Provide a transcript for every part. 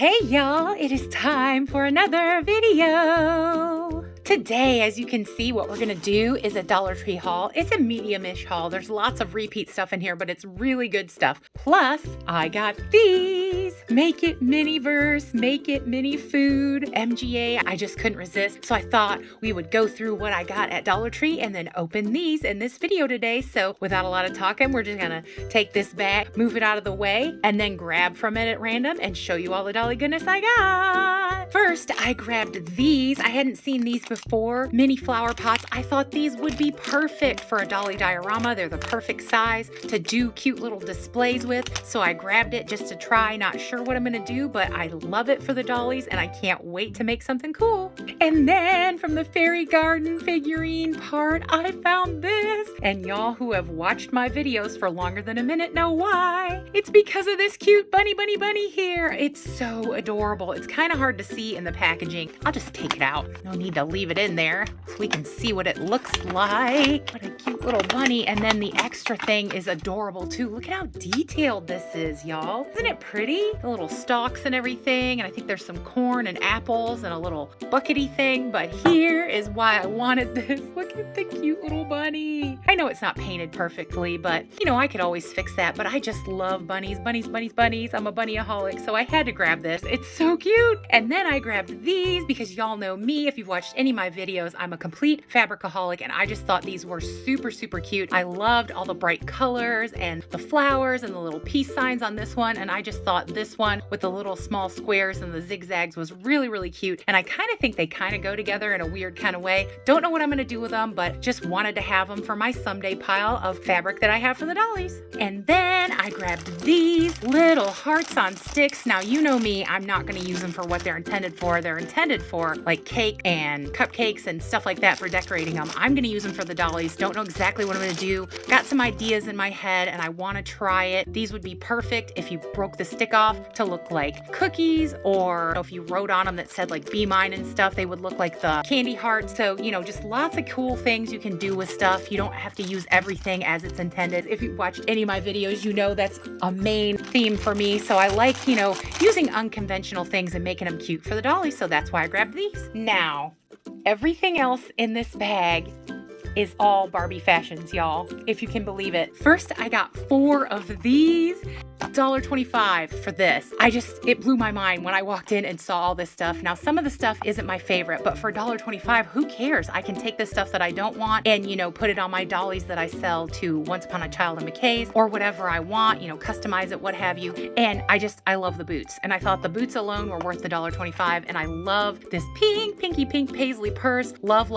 Hey y'all, it is time for another video. Today, as you can see, what we're gonna do is a Dollar Tree haul. It's a medium-ish haul. There's lots of repeat stuff in here, but it's really good stuff. Plus, I got these. Make it Miniverse, make it mini food, MGA. I just couldn't resist. So I thought we would go through what I got at Dollar Tree and then open these in this video today. So without a lot of talking, we're just gonna take this bag, move it out of the way, and then grab from it at random and show you all the dolly goodness I got. First, I grabbed these. I hadn't seen these before, mini flower pots. I thought these would be perfect for a dolly diorama. They're the perfect size to do cute little displays with. So I grabbed it just to try, not sure what I'm gonna do, but I love it for the dollies and I can't wait to make something cool. And then from the fairy garden figurine part, I found this. And y'all who have watched my videos for longer than a minute know why. It's because of this cute bunny here. It's so adorable. It's kind of hard to see in the packaging. I'll just take it out. No need to leave it in there so we can see what it looks like. What a cute little bunny. And then the extra thing is adorable too. Look at how detailed this is, y'all. Isn't it pretty? The little stalks and everything. And I think there's some corn and apples and a little buckety thing. But here is why I wanted this. Look at the cute little bunny. I know it's not painted perfectly, but you know, I could always fix that. But I just love bunnies. I'm a bunnyaholic, so I had to grab this. It's so cute. And then I grabbed these because y'all know me. If you've watched any of my videos, I'm a complete fabricaholic, and I just thought these were super cute. I loved all the bright colors and the flowers and the little peace signs on this one, and I just thought this one with the little small squares and the zigzags was really cute. And I kind of think they kind of go together in a weird kind of way. Don't know what I'm going to do with them, but just wanted to have them for my someday pile of fabric that I have for the dollies. And then I grabbed these little hearts on sticks. Now, you know me, I'm not going to use them for what they're intended for. They're intended for like cake and cupcakes and stuff like that for decorating them. I'm going to use them for the dollies. Don't know exactly what I'm going to do. Got some ideas in my head and I want to try it. These would be perfect if you broke the stick off to look like cookies, or if you wrote on them that said like be mine and stuff, they would look like the candy hearts. So, you know, just lots of cool things you can do with stuff. You don't have to use everything as it's intended. If you've watched any of my videos, you know that's a main theme for me. So I like, you know, using unconventional things and making them cute for the dolly. So that's why I grabbed these. Now, everything else in this bag is all Barbie fashions, y'all, if you can believe it. First, I got 4 of these. $1.25 for this. It blew my mind when I walked in and saw all this stuff. Now, some of the stuff isn't my favorite, but for $1.25, who cares? I can take the stuff that I don't want and, you know, put it on my dollies that I sell to Once Upon a Child and McKay's or whatever I want, you know, customize it, what have you. And I love the boots. And I thought the boots alone were worth the $1.25. And I love this pinky pink paisley purse. Love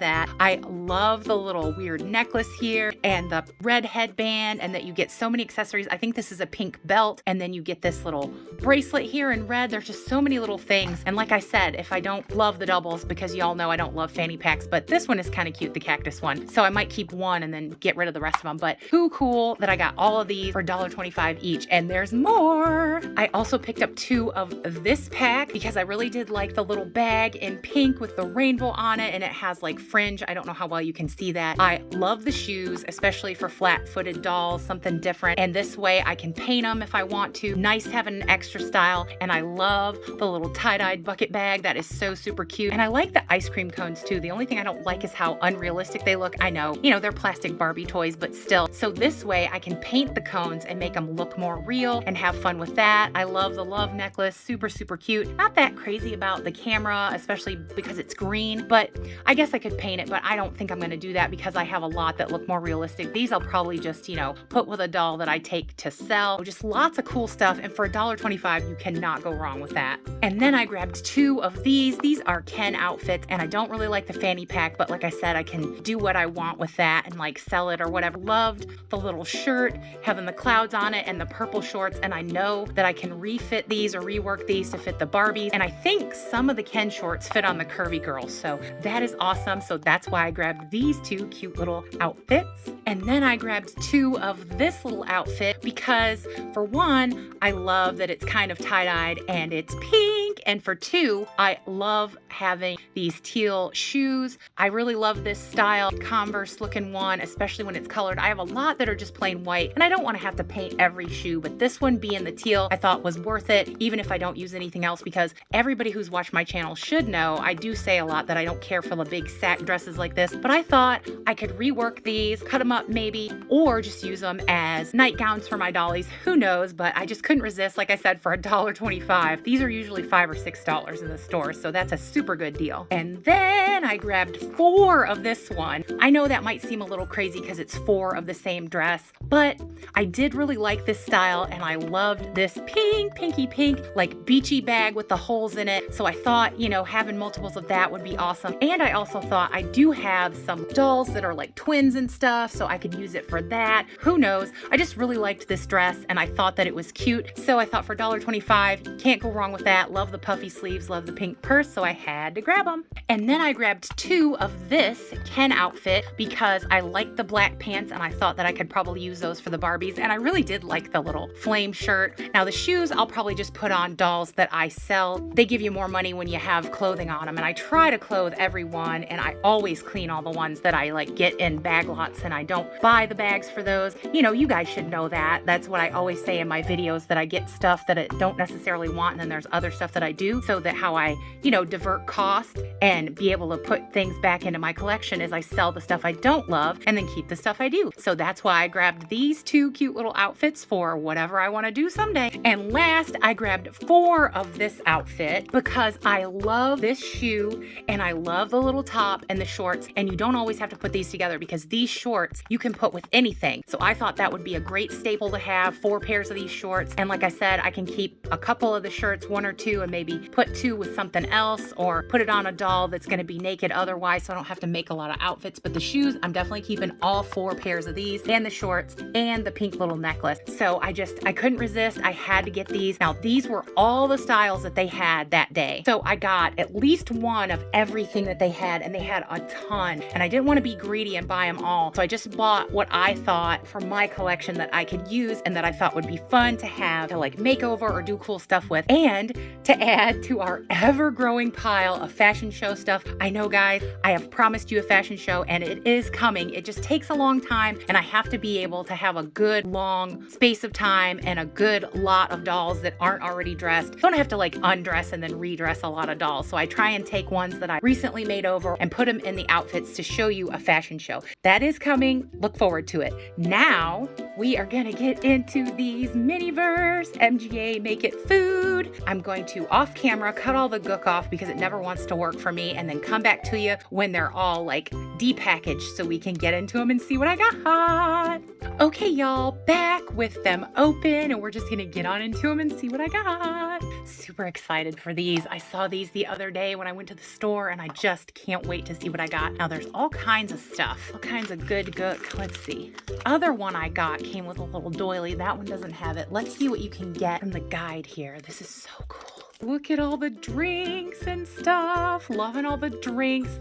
that. I love the little weird necklace here and the red headband, and that you get so many accessories. I think this is a pink belt, and then you get this little bracelet here in red. There's just so many little things. And like I said, if I don't love the doubles, because y'all know I don't love fanny packs, but this one is kind of cute, the cactus one. So I might keep one and then get rid of the rest of them. But who cool that I got all of these for $1.25 each. And there's more. I also picked up 2 of this pack because I really did like the little bag in pink with the rainbow on it, and it has like fringe. I don't know how well you can see that. I love the shoes, especially for flat-footed dolls, something different. And this way I can paint them if I want to. Nice having an extra style. And I love the little tie-dyed bucket bag. That is so super cute. And I like the ice cream cones too. The only thing I don't like is how unrealistic they look. I know, you know, they're plastic Barbie toys, but still. So this way I can paint the cones and make them look more real and have fun with that. I love the love necklace. Super cute. Not that crazy about the camera, especially because it's green, but I guess I could paint it, but I don't think I'm going to do that because I have a lot that look more realistic. These I'll probably just, you know, put with a doll that I take to sell. Just lots of cool stuff. And for $1.25, you cannot go wrong with that. And then I grabbed 2 of these. These are Ken outfits, and I don't really like the fanny pack, but like I said, I can do what I want with that and like sell it or whatever. Loved the little shirt, having the clouds on it and the purple shorts. And I know that I can refit these or rework these to fit the Barbies. And I think some of the Ken shorts fit on the curvy girls. So that is awesome. So that's why I grabbed these 2 cute little outfits. And then I grabbed 2 of this little outfit because, for one, I love that it's kind of tie-dyed and it's pink. pink. And for $2, I love having these teal shoes. I really love this style Converse looking one, especially when it's colored. I have a lot that are just plain white, and I don't want to have to paint every shoe, but this one being the teal, I thought was worth it, even if I don't use anything else, because everybody who's watched my channel should know I do say a lot that I don't care for the big sack dresses like this, but I thought I could rework these, cut them up maybe, or just use them as nightgowns for my dollies. Who knows, but I just couldn't resist. Like I said, for $1.25. These are usually $5 or $6 in the store, so that's a super good deal. And then I grabbed 4 of this one. I know that might seem a little crazy because it's 4 of the same dress, but I did really like this style, and I loved this pinky pink, like beachy bag with the holes in it. So I thought, you know, having multiples of that would be awesome. And I also thought I do have some dolls that are like twins and stuff, so I could use it for that. Who knows? I just really liked this dress, and I thought that it was cute. So I thought for $1.25, can't go wrong with that. Love the puffy sleeves, love the pink purse, so I had to grab them. And then I grabbed 2 of this Ken outfit because I liked the black pants, and I thought that I could probably use those for the Barbies. And I really did like the little flame shirt. Now the shoes, I'll probably just put on dolls that I sell. They give you more money when you have clothing on them, and I try to clothe everyone, and I always clean all the ones that I like get in bag lots, and I don't buy the bags for those. You know, you guys should know that. That's what I always say in my videos, that I get stuff that I don't necessarily want, and then there's other stuff that I do, so that how I, you know, divert cost and be able to put things back into my collection is I sell the stuff I don't love and then keep the stuff I do. So that's why I grabbed these 2 cute little outfits for whatever I want to do someday. And last, I grabbed 4 of this outfit because I love this shoe, and I love the little top and the shorts, and you don't always have to put these together because these shorts you can put with anything. So I thought that would be a great staple to have, 4 pairs of these shorts. And like I said, I can keep a couple of the shirts, 1 or 2, and maybe put 2 with something else, or put it on a doll that's going to be naked otherwise, so I don't have to make a lot of outfits. But the shoes, I'm definitely keeping all 4 pairs of these, and the shorts, and the pink little necklace. So I couldn't resist. I had to get these. Now these were all the styles that they had that day. So I got at least 1 of everything that they had, and they had a ton. And I didn't want to be greedy and buy them all. So I just bought what I thought for my collection that I could use and that I thought would be fun to have to like make over or do cool stuff with, and to add to our ever-growing pile of fashion show stuff. I know, guys, I have promised you a fashion show, and it is coming. It just takes a long time, and I have to be able to have a good long space of time and a good lot of dolls that aren't already dressed. Don't have to like undress and then redress a lot of dolls. So I try and take ones that I recently made over and put them in the outfits to show you a fashion show. That is coming. Look forward to it. Now we are gonna get into these Miniverse MGA Make It food. I'm going to off camera cut all the gook off because it never wants to work for me, and then come back to you when they're all like depackaged so we can get into them and see what I got. Okay, y'all, back with them open, and we're just gonna get on into them and see what I got. Super excited for these. I saw these the other day when I went to the store, and I just can't wait to see what I got. Now there's all kinds of stuff, all kinds of good gook. Let's see. Other one I got came with a little doily. That one doesn't have it. Let's see what you can get from the guide here. This is so cool. Look at all the drinks and stuff. Loving all the drinks.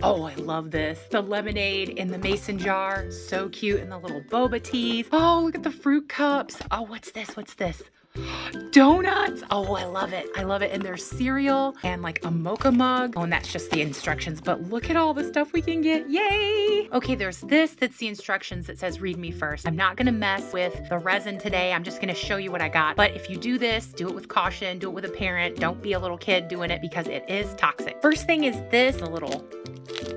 Oh, I love this. The lemonade in the mason jar. So cute. And the little boba teas. Oh, look at the fruit cups. Oh, what's this? What's this? Donuts. Oh, I love it. I love it. And there's cereal and like a mocha mug. Oh, and that's just the instructions. But look at all the stuff we can get. Yay. Okay, there's this. That's the instructions that says read me first. I'm not going to mess with the resin today. I'm just going to show you what I got. But if you do this, do it with caution. Do it with a parent. Don't be a little kid doing it because it is toxic. First thing is this, a little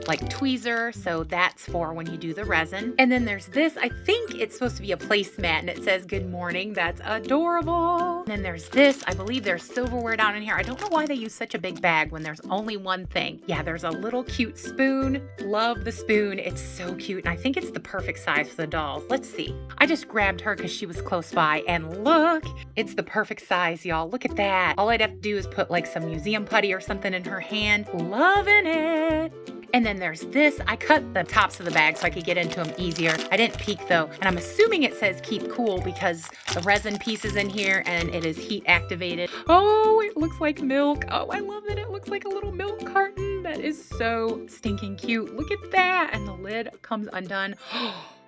like tweezer, so that's for when you do the resin. And then there's this, I think it's supposed to be a placemat, and it says good morning. That's adorable. And then there's this, I believe there's silverware down in here. I don't know why they use such a big bag when there's only one thing. Yeah, there's a little cute spoon. Love the spoon. It's so cute, and I think it's the perfect size for the dolls. Let's see. I just grabbed her because she was close by, and look, it's the perfect size, y'all. Look at that. All I'd have to do is put like some museum putty or something in her hand. Loving it. And then there's this. I cut the tops of the bag so I could get into them easier. I didn't peek though. And I'm assuming it says keep cool because the resin piece is in here and it is heat activated. Oh, it looks like milk. Oh, I love that it looks like a little milk carton. That is so stinking cute. Look at that. And the lid comes undone.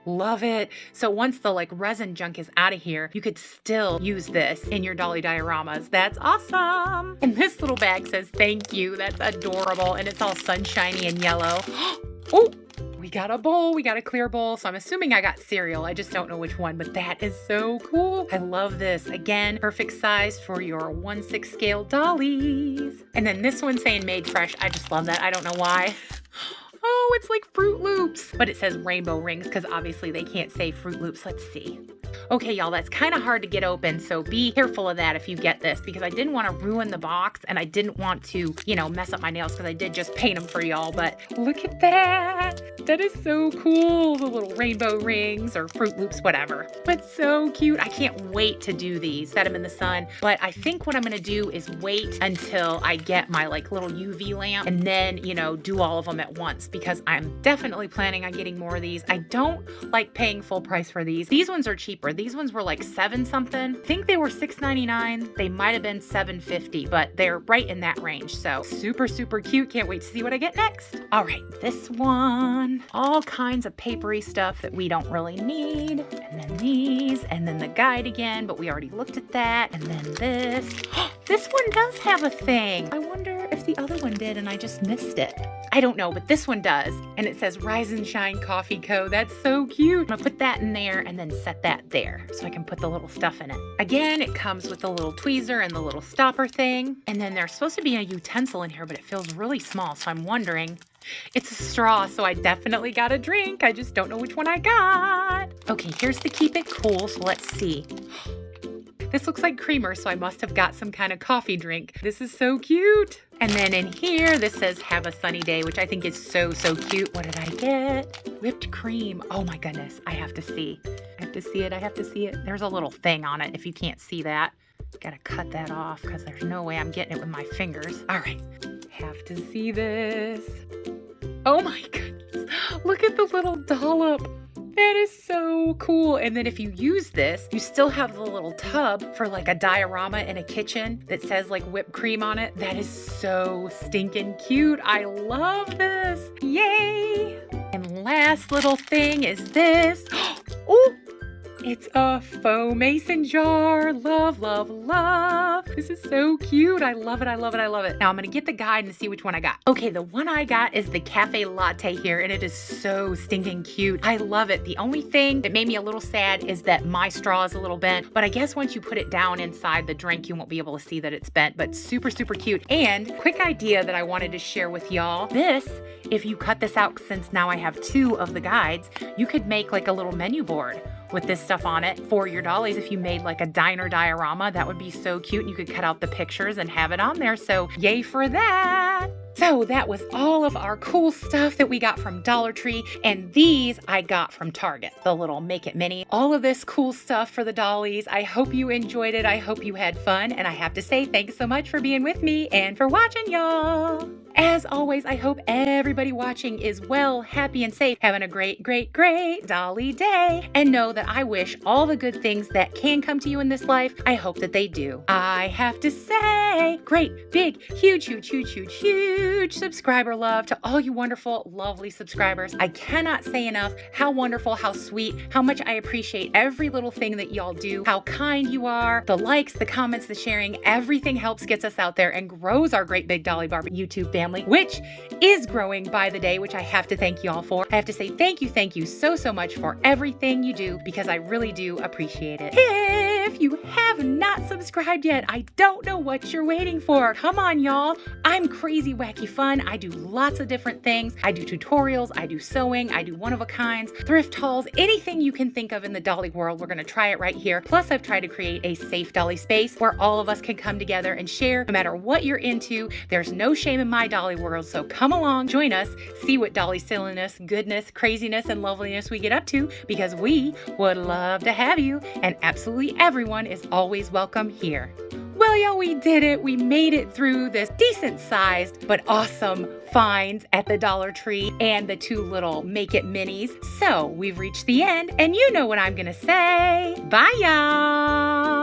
Love it. So once the like resin junk is out of here, you could still use this in your dolly dioramas. That's awesome. And this little bag says thank you. That's adorable. And it's all sunshiny and yellow. Oh, we got a bowl. We got a clear bowl. So I'm assuming I got cereal. I just don't know which one, but that is so cool. I love this. Again, perfect size for your 1/6 scale dollies. And then this one saying made fresh. I just love that. I don't know why. Oh, it's like Fruit Loops, but it says rainbow rings because obviously they can't say Fruit Loops. Let's see. Okay, y'all, that's kind of hard to get open, so be careful of that if you get this, because I didn't want to ruin the box and I didn't want to, mess up my nails because I did just paint them for y'all, but look at that. That is so cool. The little rainbow rings or Fruit Loops, whatever. But so cute. I can't wait to do these, set them in the sun, but I think what I'm going to do is wait until I get my like little UV lamp and then, do all of them at once, because I'm definitely planning on getting more of these. I don't like paying full price for these. These ones are cheaper. These ones were like $7 something. I think they were $6.99. They might have been $7.50, but they're right in that range. So super, super cute. Can't wait to see what I get next. All right, this one, all kinds of papery stuff that we don't really need. And then these, and then the guide again, but we already looked at that. And then this. This one does have a thing. I wonder if the other one did and I just missed it. I don't know, but this one does. And it says Rise and Shine Coffee Co. That's so cute. I'm gonna put that in there and then set that there so I can put the little stuff in it. Again, it comes with the little tweezer and the little stopper thing. And then there's supposed to be a utensil in here, but it feels really small. So I'm wondering, it's a straw, so I definitely got a drink. I just don't know which one I got. Okay, here's the Keep It Cool. So let's see. This looks like creamer, so I must have got some kind of coffee drink. This is so cute. And then in here, this says Have a Sunny Day, which I think is so, so cute. What did I get? Whipped cream. Oh my goodness, I have to see. I have to see it, I have to see it. There's a little thing on it if you can't see that. Gotta cut that off because there's no way I'm getting it with my fingers. All right, have to see this. Oh my goodness, look at the little dollop. That is so cool. And then if you use this, you still have the little tub for like a diorama in a kitchen that says like whipped cream on it. That is so stinking cute. I love this. Yay. And last little thing is this. Oh, it's a faux mason jar. Love, love, love. This is so cute. I love it. I love it. I love it. Now I'm going to get the guide and see which one I got. Okay, the one I got is the cafe latte here, and it is so stinking cute. I love it. The only thing that made me a little sad is that my straw is a little bent, but I guess once you put it down inside the drink, you won't be able to see that it's bent, but super, super cute. And quick idea that I wanted to share with y'all. This, if you cut this out, since now I have 2 of the guides, you could make like a little menu board with this stuff on it for your dollies. If you made like a diner diorama, that would be so cute. And you could cut out the pictures and have it on there. So yay for that. So that was all of our cool stuff that we got from Dollar Tree, and these I got from Target, the little Make It Mini. All of this cool stuff for the dollies. I hope you enjoyed it. I hope you had fun, and I have to say thanks so much for being with me and for watching, y'all. As always, I hope everybody watching is well, happy, and safe, having a great, great, great dolly day, and know that I wish all the good things that can come to you in this life, I hope that they do. I have to say, great, big, huge, huge, huge, huge, huge subscriber love to all you wonderful, lovely subscribers. I cannot say enough how wonderful, how sweet, how much I appreciate every little thing that y'all do, how kind you are, the likes, the comments, the sharing, everything helps gets us out there and grows our great big Dolly Barbie YouTube family, which is growing by the day, which I have to thank y'all for. I have to say thank you so, so much for everything you do, because I really do appreciate it. If you have not subscribed yet, I don't know what you're waiting for. Come on, y'all. I'm crazy, wacky fun. I do lots of different things. I do tutorials, I do sewing, I do one-of-a-kinds, thrift hauls, anything you can think of in the dolly world. We're going to try it right here. Plus, I've tried to create a safe dolly space where all of us can come together and share no matter what you're into. There's no shame in my dolly world, so come along, join us, see what dolly silliness, goodness, craziness, and loveliness we get up to, because we would love to have you, and absolutely everyone is always welcome here. Well, y'all, we did it. We made it through this decent-sized but awesome finds at the Dollar Tree and the 2 little Make It Minis. So we've reached the end, and you know what I'm gonna say. Bye, y'all.